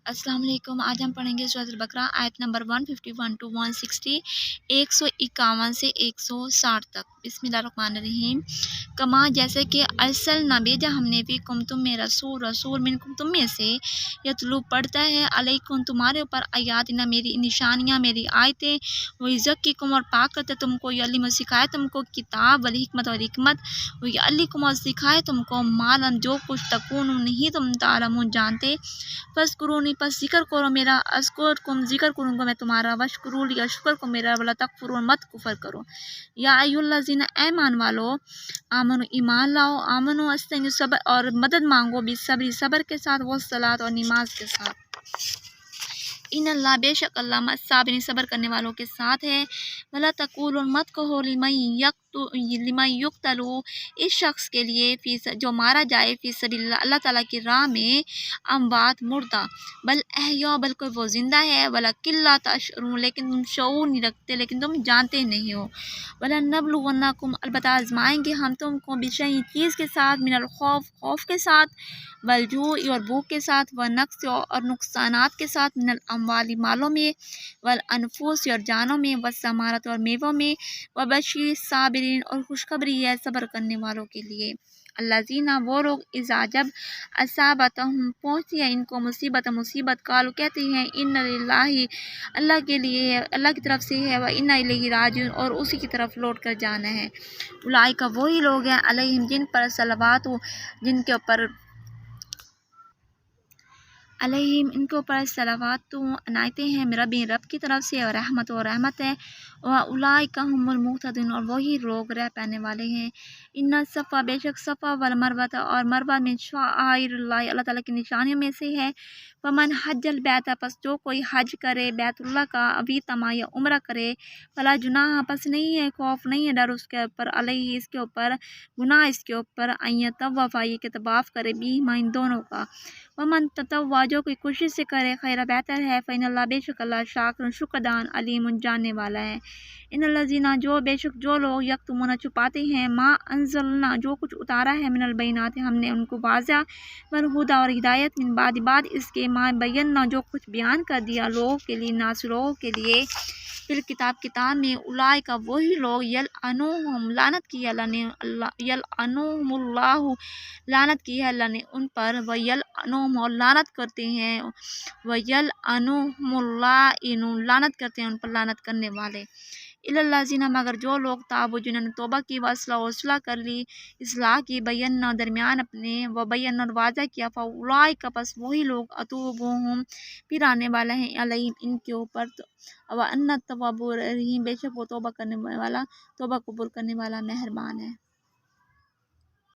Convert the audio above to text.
السلام علیکم۔ آج ہم پڑھیں گے سورۃ البقرہ آیت نمبر 151 ٹو 160، 151 سے 160 تک۔ بسم اللہ الرحمن الرحیم۔ کما جیسے کہ ارسل نہ بھیجا ہم نے فیکم تم میں رسول منکم تم میں سے، یتلو پڑھتا ہے علیکم تمہارے اوپر آیاتنا میری نشانیاں میری آیتیں، ویزکیکم اور پاک کرتے تم کو، یعلم سکھائے تم کو کتاب والحکمت اور حکمت، ویعلمکم اور سکھائے تم کو مالن جو کچھ تکون نہیں تم تعلمون جانتے، فذکرونی پس ذکر کرو میرا، اذکرکم ذکر کروں گا میں تمہارا، واشکروا لی شکر کو میرا، ولا تکفرون مت کفر کرو۔ یا ایھا الذین اے ایمان والو، آمنو ایمان لاؤ، آمنو استعینوا صبر اور مدد مانگو، بالصبر صبر کے ساتھ، والصلاۃ اور نماز کے ساتھ۔ ان اللہ بے شک اللہ مع الصابرین صبر کرنے والوں کے ساتھ ہے۔ ولا تقولوا مت کہو لمن یقتل اس شخص کے لیے جو مارا جائے فی سبیل اللہ اللہ تعالیٰ کی راہ میں، اموات مردہ، بل احیاء بلکہ وہ زندہ ہے، ولکن لا تشعرون لیکن تم شعور نہیں رکھتے، لیکن تم جانتے نہیں ہو۔ ولنبلونکم البتہ آزمائیں گے ہم تم کو بشیء چیز کے ساتھ، من الخوف خوف کے ساتھ، والجوع اور بھوک کے ساتھ، ونقص اور نقصانات کے ساتھ، من الاموال مالوں میں، والانفس اور جانوں میں، والثمرات اور میووں میں، وبشر الصابرین اور خوشخبری ہے صبر کرنے والوں کے لیے۔ الذین وہ لوگ اذا جب اصابتہم پہنچتی ہے ان کو مصیبت قالوا کہتے ہیں ان للہ اللہ کے لیے ہے، اللہ کی طرف سے ہے، وانا الیہ راجعون اور اسی کی طرف لوٹ کر جانا ہے۔ اولئک وہی لوگ ہیں علیہم جن پر صلوات جن کے اوپر علیہم ان کے اوپر صلوات عنایتیں ہیں رب کی طرف سے، اور رحمت ہے، واولئک هم المہتدون اور وہی لوگ رہ پانے والے ہیں۔ ان الصفا بے شک صفا والمروہ اور مروہ من شعائر اللہ اللہ تعالیٰ کی نشانیوں میں سے ہے۔ فمن حج البیت پس جو کوئی حج کرے بیت اللہ کا، ابھی تما یا عمرہ کرے، فلا جناح پس نہیں ہے خوف نہیں ہے ڈر اس کے اوپر، علیہ اس کے اوپر گناہ اس کے اوپر، ان یطوف یہ کہ طواف کرے بہما ان دونوں کا، ومن تطوع جو کوئی کوشش سے کرے خیر بہتر ہے، فإن اللہ بے شک اللہ شاکر شکردان علیم جاننے والا ہے۔ ان الذین جو بے شک جو لوگ یکتمون چھپاتے ہیں ما انزلنا جو کچھ اتارا ہے من البینات ہم نے ان کو واضح، والہدی اور ہدایت من بعد اس کے، ما بینا جو کچھ بیان کر دیا لوگوں کے لیے ناس لوگوں کے لیے، پھر کتاب میں، اولئک وہی لوگ یلعنہم لعنت کی ہے اللہ نے، یلعنہم اللہ لعنت کی ہے اللہ نے ان پر، ویلعنہم اور لعنت کرتے ہیں، ویلعنہم اللاعنون لعنت کرتے ہیں ان پر لعنت کرنے والے۔ الا الذین مگر جو لوگ تابوا جنہوں نے توبہ کی، واصلح کر لی اصلاح کی، بینا درمیان اپنے، وبینا اور واضح کیا، فاولئک پس وہی لوگ اتوبہم پھر آنے والا ہے علیہم ان کے اوپر، وانا التواب الرحیم بے شک وہ توبہ کرنے والا توبہ قبول کرنے والا مہربان ہے۔